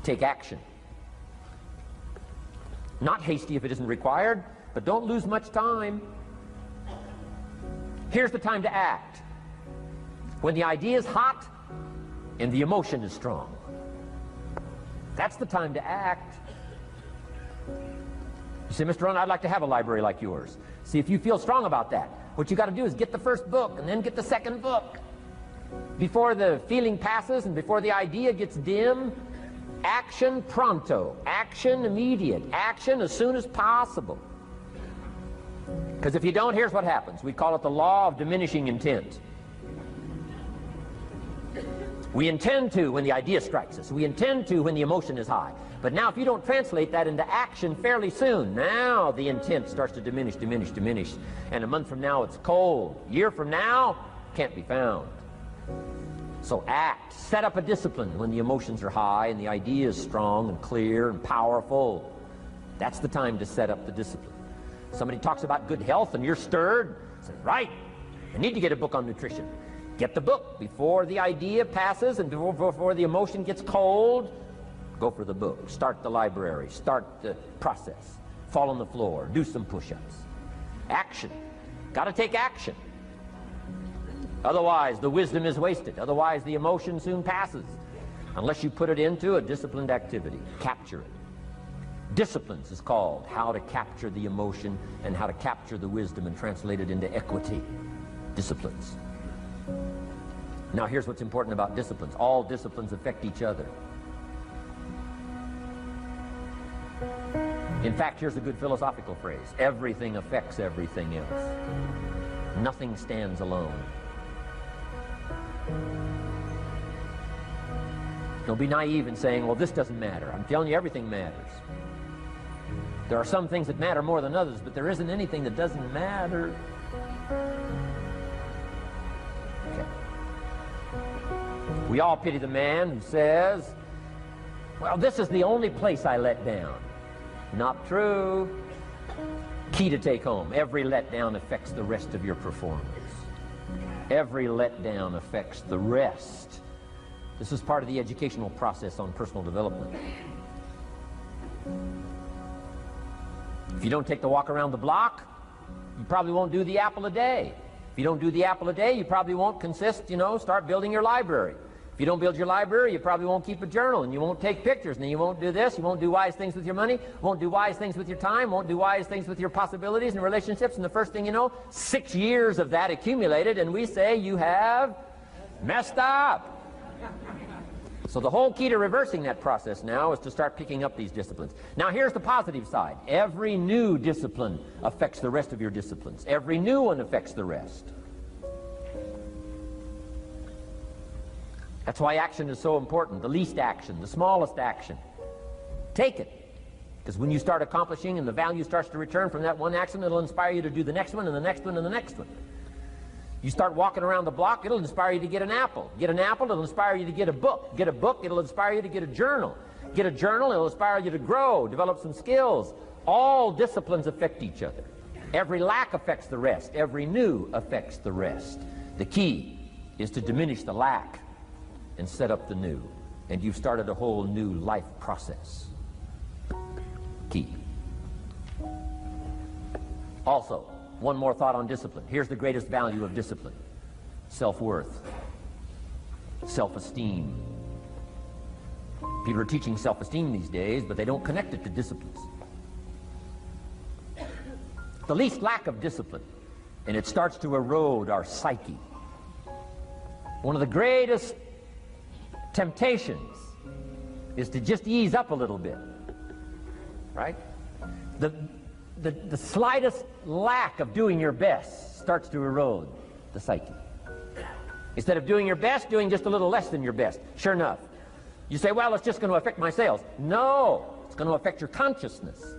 Take action. Not hasty if it isn't required, but don't lose much time. Here's the time to act. When the idea is hot and the emotion is strong. That's the time to act. You say, Mr. Rohn, I'd like to have a library like yours. See, if you feel strong about that, what you got to do is get the first book and then get the second book. Before the feeling passes and before the idea gets dim, action pronto, action immediate, action as soon as possible. Because if you don't, here's what happens. We call it the law of diminishing intent. We intend to when the idea strikes us. We intend to when the emotion is high. But now if you don't translate that into action fairly soon, now the intent starts to diminish, diminish, diminish. And a month from now it's cold. A year from now, can't be found. So act. Set up a discipline when the emotions are high and the idea is strong and clear and powerful. That's the time to set up the discipline. Somebody talks about good health and you're stirred. Say, right, I need to get a book on nutrition. Get the book before the idea passes and before the emotion gets cold. Go for the book. Start the library. Start the process. Fall on the floor. Do some push-ups. Action. Got to take action. Otherwise, the wisdom is wasted. Otherwise, the emotion soon passes. Unless you put it into a disciplined activity. Capture it. Disciplines is called how to capture the emotion and how to capture the wisdom and translate it into equity. Disciplines. Now here's what's important about disciplines. All disciplines affect each other. In fact, here's a good philosophical phrase. Everything affects everything else. Nothing stands alone. Don't be naive in saying, well, this doesn't matter. I'm telling you, everything matters. There are some things that matter more than others, but there isn't anything that doesn't matter. We all pity the man who says, well, this is the only place I let down. Not true. Key to take home. Every letdown affects the rest of your performance. Every letdown affects the rest. This is part of the educational process on personal development. If you don't take the walk around the block, you probably won't do the apple a day. If you don't do the apple a day, you probably won't start building your library. If you don't build your library, you probably won't keep a journal, and you won't take pictures, and then you won't do this, you won't do wise things with your money, won't do wise things with your time, won't do wise things with your possibilities and relationships, and the first thing you know, 6 years of that accumulated, and we say you have messed up. So the whole key to reversing that process now is to start picking up these disciplines. Now here's the positive side. Every new discipline affects the rest of your disciplines. Every new one affects the rest. That's why action is so important. The least action, the smallest action. Take it. Because when you start accomplishing and the value starts to return from that one action, it'll inspire you to do the next one and the next one and the next one. You start walking around the block, it'll inspire you to get an apple. Get an apple, it'll inspire you to get a book. Get a book, it'll inspire you to get a journal. Get a journal, it'll inspire you to grow, develop some skills. All disciplines affect each other. Every lack affects the rest. Every new affects the rest. The key is to diminish the lack and set up the new. And you've started a whole new life process. Key. Also, one more thought on discipline. Here's the greatest value of discipline. Self-worth. Self-esteem. People are teaching self-esteem these days, but they don't connect it to disciplines. The least lack of discipline, and it starts to erode our psyche. One of the greatest temptations is to just ease up a little bit, right? The slightest lack of doing your best starts to erode the psyche. Instead of doing your best, doing just a little less than your best. Sure enough, you say, well, it's just going to affect my sales. No, it's going to affect your consciousness.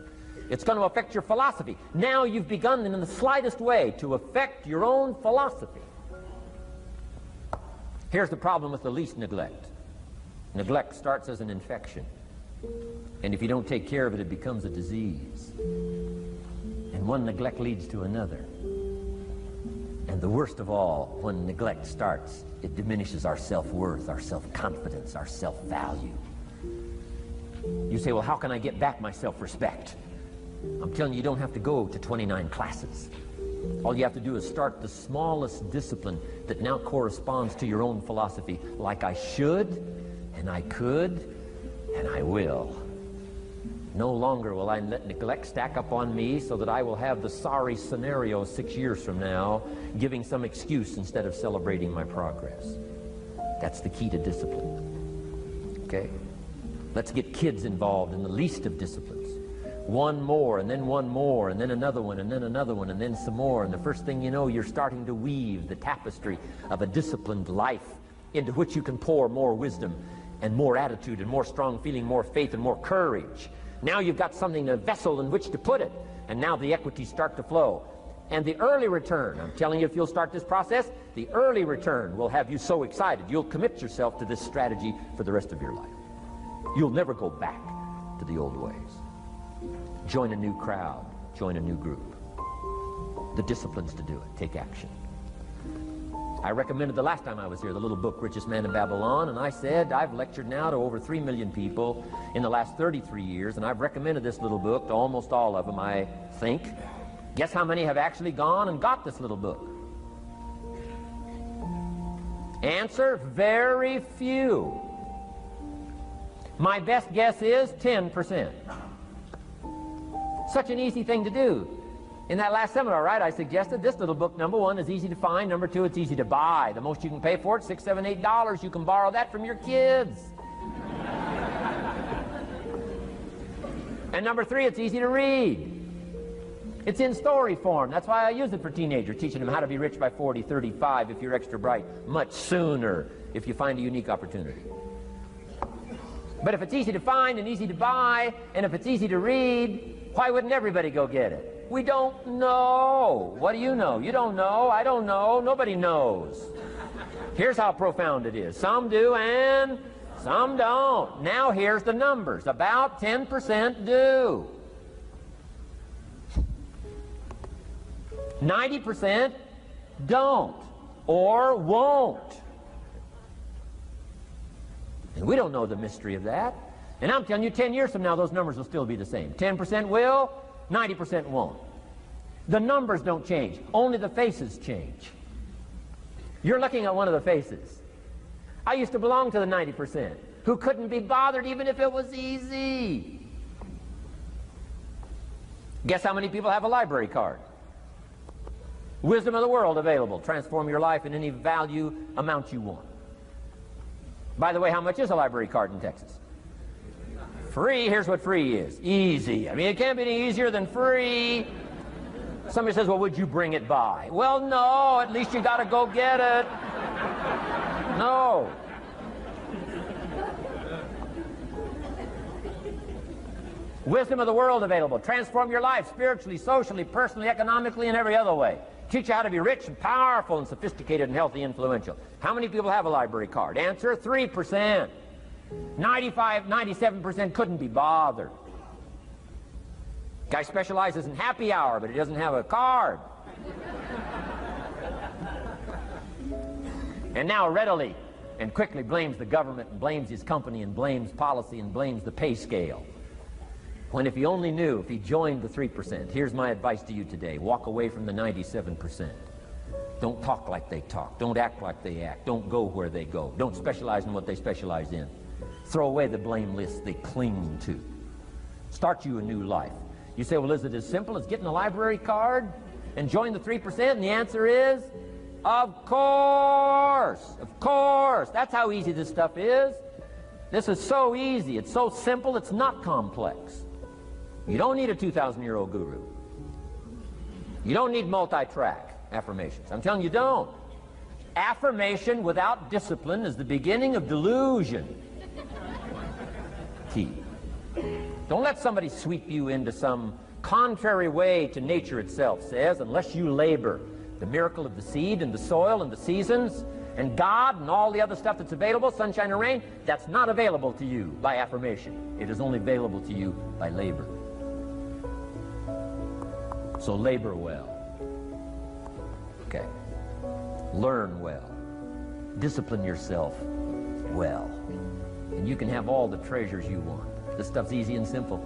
It's going to affect your philosophy. Now you've begun in the slightest way to affect your own philosophy. Here's the problem with the least neglect. Neglect starts as an infection. And if you don't take care of it, it becomes a disease. And one neglect leads to another. And the worst of all, when neglect starts, it diminishes our self-worth, our self-confidence, our self-value. You say, well, how can I get back my self-respect? I'm telling you, you don't have to go to 29 classes. All you have to do is start the smallest discipline that now corresponds to your own philosophy, like I should, and I could, and I will. No longer will I let neglect stack up on me so that I will have the sorry scenario 6 years from now, giving some excuse instead of celebrating my progress. That's the key to discipline. Okay? Let's get kids involved in the least of disciplines. One more, and then one more, and then another one, and then another one, and then some more. And the first thing you know, you're starting to weave the tapestry of a disciplined life into which you can pour more wisdom and more attitude and more strong feeling, more faith and more courage. Now you've got something, a vessel in which to put it. And now the equities start to flow. And the early return, I'm telling you, if you'll start this process, the early return will have you so excited. You'll commit yourself to this strategy for the rest of your life. You'll never go back to the old ways. Join a new crowd. Join a new group. The disciplines to do it. Take action. I recommended the last time I was here the little book, Richest Man in Babylon, and I said I've lectured now to over 3 million people in the last 33 years, and I've recommended this little book to almost all of them, I think. Guess how many have actually gone and got this little book? Answer, very few. My best guess is 10%. Such an easy thing to do. In that last seminar, right, I suggested this little book, number one, is easy to find. Number two, it's easy to buy. The most you can pay for it, $6, $7, $8. You can borrow that from your kids. And number three, it's easy to read. It's in story form. That's why I use it for teenagers, teaching them how to be rich by 40, 35 if you're extra bright, much sooner if you find a unique opportunity. But if it's easy to find and easy to buy, and if it's easy to read, why wouldn't everybody go get it? We don't know. What do you know? You don't know. I don't know. Nobody knows. Here's how profound it is. Some do and some don't. Now here's the numbers. About 10% do. 90% don't or won't. And we don't know the mystery of that. And I'm telling you, 10 years from now, those numbers will still be the same. 10% will, 90% won't. The numbers don't change. Only the faces change. You're looking at one of the faces. I used to belong to the 90% who couldn't be bothered even if it was easy. Guess how many people have a library card? Wisdom of the world available. Transform your life in any value amount you want. By the way, how much is a library card in Texas? Free. Here's what free is. Easy. I mean, it can't be any easier than free. Somebody says, well, would you bring it by? Well, no. At least you got to go get it. No. Wisdom of the world available. Transform your life spiritually, socially, personally, economically, and every other way. Teach you how to be rich and powerful and sophisticated and healthy, influential. How many people have a library card? Answer, 3%. 95, 97% couldn't be bothered. Guy specializes in happy hour, but he doesn't have a card. And now readily and quickly blames the government and blames his company and blames policy and blames the pay scale. When if he only knew, if he joined the 3%, here's my advice to you today. Walk away from the 97%. Don't talk like they talk. Don't act like they act. Don't go where they go. Don't specialize in what they specialize in. Throw away the blame list they cling to. Start you a new life. You say, well, is it as simple as getting a library card and join the 3%? And the answer is, of course. Of course. That's how easy this stuff is. This is so easy. It's so simple. It's not complex. You don't need a 2,000-year-old guru. You don't need multi-track affirmations. I'm telling you, don't. Affirmation without discipline is the beginning of delusion. Key. Don't let somebody sweep you into some contrary way to nature itself says, unless you labor. The miracle of the seed and the soil and the seasons and God and all the other stuff that's available, sunshine and rain, that's not available to you by affirmation. It is only available to you by labor. So labor well. Okay. Learn well. Discipline yourself well. And you can have all the treasures you want. This stuff's easy and simple.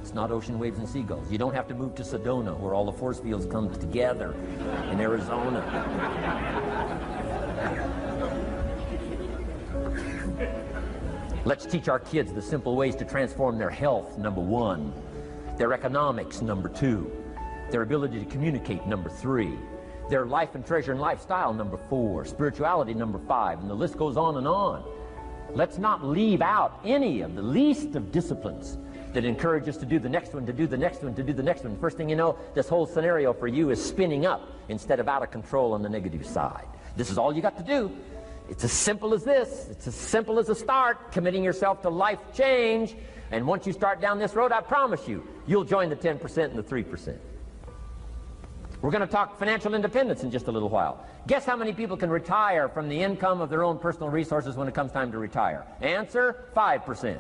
It's not ocean waves and seagulls. You don't have to move to Sedona, where all the force fields come together in Arizona. Let's teach our kids the simple ways to transform their health, number 1. Their economics, number 2. Their ability to communicate, number 3. Their life and treasure and lifestyle, number 4. Spirituality, number 5. And the list goes on and on. Let's not leave out any of the least of disciplines that encourage us to do the next one, to do the next one, to do the next one. First thing you know, this whole scenario for you is spinning up instead of out of control on the negative side. This is all you got to do. It's as simple as this. It's as simple as a start, committing yourself to life change. And once you start down this road, I promise you, you'll join the 10% and the 3%. We're going to talk financial independence in just a little while. Guess how many people can retire from the income of their own personal resources when it comes time to retire? Answer, 5%.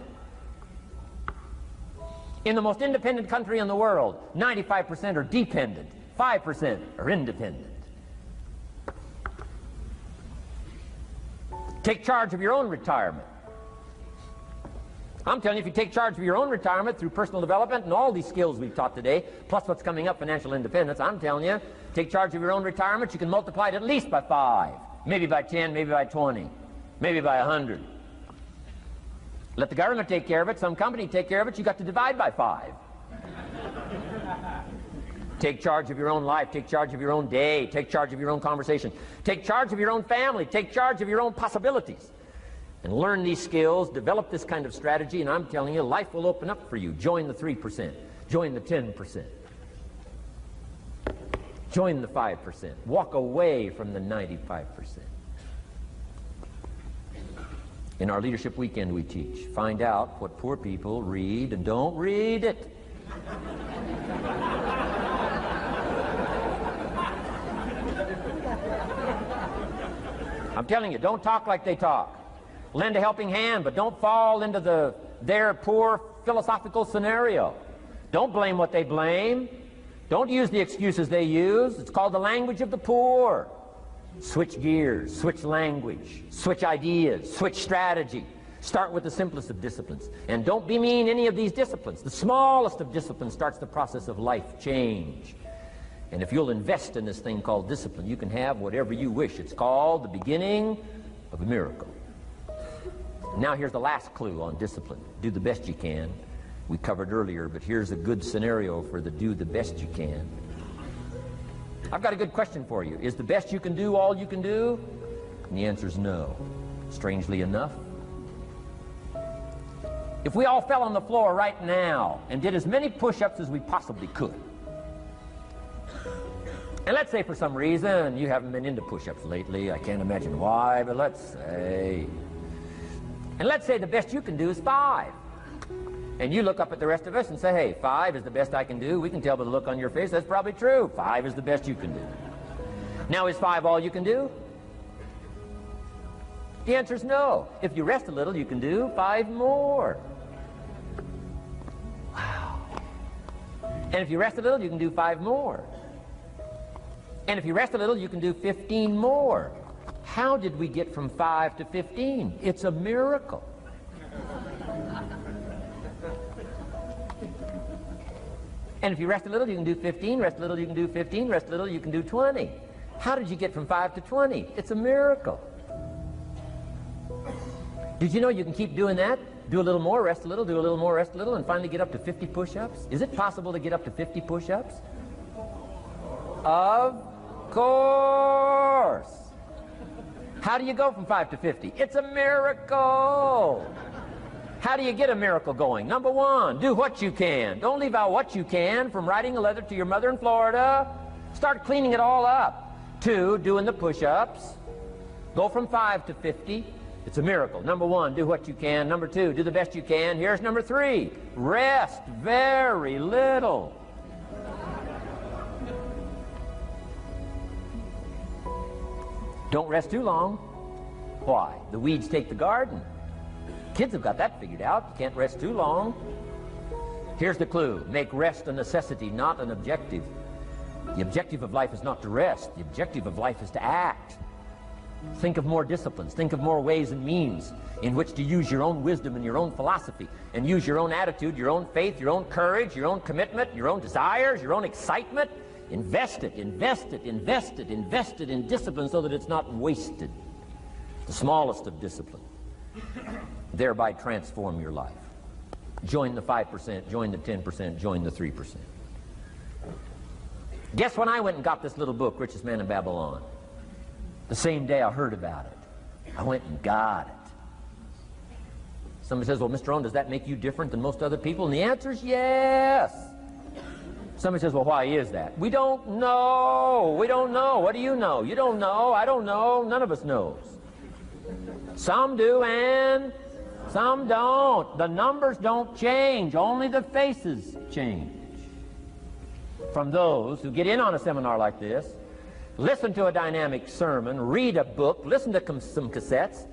In the most independent country in the world, 95% are dependent, 5% are independent. Take charge of your own retirement. I'm telling you, if you take charge of your own retirement through personal development and all these skills we've taught today, plus what's coming up, financial independence, I'm telling you, take charge of your own retirement, you can multiply it at least by 5, maybe by 10, maybe by 20, maybe by 100. Let the government take care of it, some company take care of it, you got to divide by 5. Take charge of your own life, take charge of your own day, take charge of your own conversation, take charge of your own family, take charge of your own possibilities. And learn these skills, develop this kind of strategy, and I'm telling you, life will open up for you. Join the 3%. Join the 10%. Join the 5%. Walk away from the 95%. In our Leadership Weekend we teach, find out what poor people read and don't read it. I'm telling you, don't talk like they talk. Lend a helping hand, but don't fall into their poor philosophical scenario. Don't blame what they blame. Don't use the excuses they use. It's called the language of the poor. Switch gears, switch language, switch ideas, switch strategy. Start with the simplest of disciplines. And don't bemean any of these disciplines. The smallest of disciplines starts the process of life change. And if you'll invest in this thing called discipline, you can have whatever you wish. It's called the beginning of a miracle. Now here's the last clue on discipline. Do the best you can. We covered earlier, but here's a good scenario for the do the best you can. I've got a good question for you. Is the best you can do all you can do? And the answer is no. Strangely enough. If we all fell on the floor right now and did as many push-ups as we possibly could, and let's say for some reason you haven't been into push-ups lately, I can't imagine why, but let's say the best you can do is 5. And you look up at the rest of us and say, hey, 5 is the best I can do. We can tell by the look on your face that's probably true. 5 is the best you can do. Now, is 5 all you can do? The answer is no. If you rest a little, you can do 5 more. Wow. And if you rest a little, you can do 5 more. And if you rest a little, you can do 15 more. How did we get from 5 to 15? It's a miracle. And if you rest a little, you can do 15, rest a little, you can do 15, rest a little, you can do 20. How did you get from 5 to 20? It's a miracle. Did you know you can keep doing that? Do a little more, rest a little, do a little more, rest a little, and finally get up to 50 push-ups? Is it possible to get up to 50 push-ups? Of course. How do you go from 5 to 50? It's a miracle. How do you get a miracle going? Number 1, do what you can. Don't leave out what you can, from writing a letter to your mother in Florida. Start cleaning it all up. 2, doing the push-ups. Go from 5 to 50. It's a miracle. Number 1, do what you can. Number 2, do the best you can. Here's number 3, rest very little. Don't rest too long. Why? The weeds take the garden. Kids have got that figured out. You can't rest too long. Here's the clue. Make rest a necessity, not an objective. The objective of life is not to rest. The objective of life is to act. Think of more disciplines. Think of more ways and means in which to use your own wisdom and your own philosophy, and use your own attitude, your own faith, your own courage, your own commitment, your own desires, your own excitement. Invest it, invest it, invest it, invest it in discipline so that it's not wasted. The smallest of discipline. Thereby transform your life. Join the 5%, join the 10%, join the 3%. Guess when I went and got this little book, Richest Man in Babylon? The same day I heard about it. I went and got it. Somebody says, well, Mr. Rohn, does that make you different than most other people? And the answer is yes. Somebody says, well, why is that? We don't know. We don't know. What do you know? You don't know. I don't know. None of us knows. Some do and some don't. The numbers don't change. Only the faces change. From those who get in on a seminar like this, listen to a dynamic sermon, read a book, listen to some cassettes,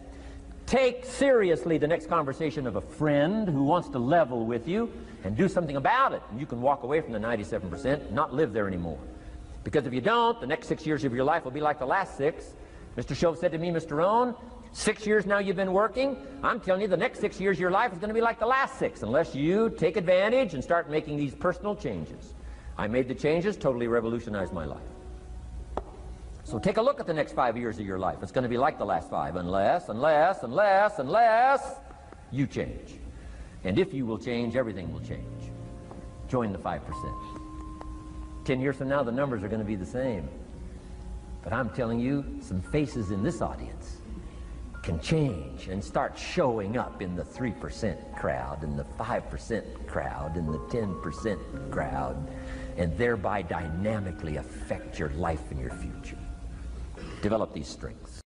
take seriously the next conversation of a friend who wants to level with you, and do something about it. And you can walk away from the 97% and not live there anymore. Because if you don't, the next 6 years of your life will be like the last 6. Mr. Shove said to me, Mr. Rohn, 6 years now you've been working. I'm telling you, the next 6 years of your life is going to be like the last 6, unless you take advantage and start making these personal changes. I made the changes, totally revolutionized my life. So take a look at the next 5 years of your life. It's going to be like the last 5, unless you change. And if you will change, everything will change. Join the 5%. 10 years from now, the numbers are going to be the same. But I'm telling you, some faces in this audience can change and start showing up in the 3% crowd, and the 5% crowd, and the 10% crowd, and thereby dynamically affect your life and your future. Develop these strengths.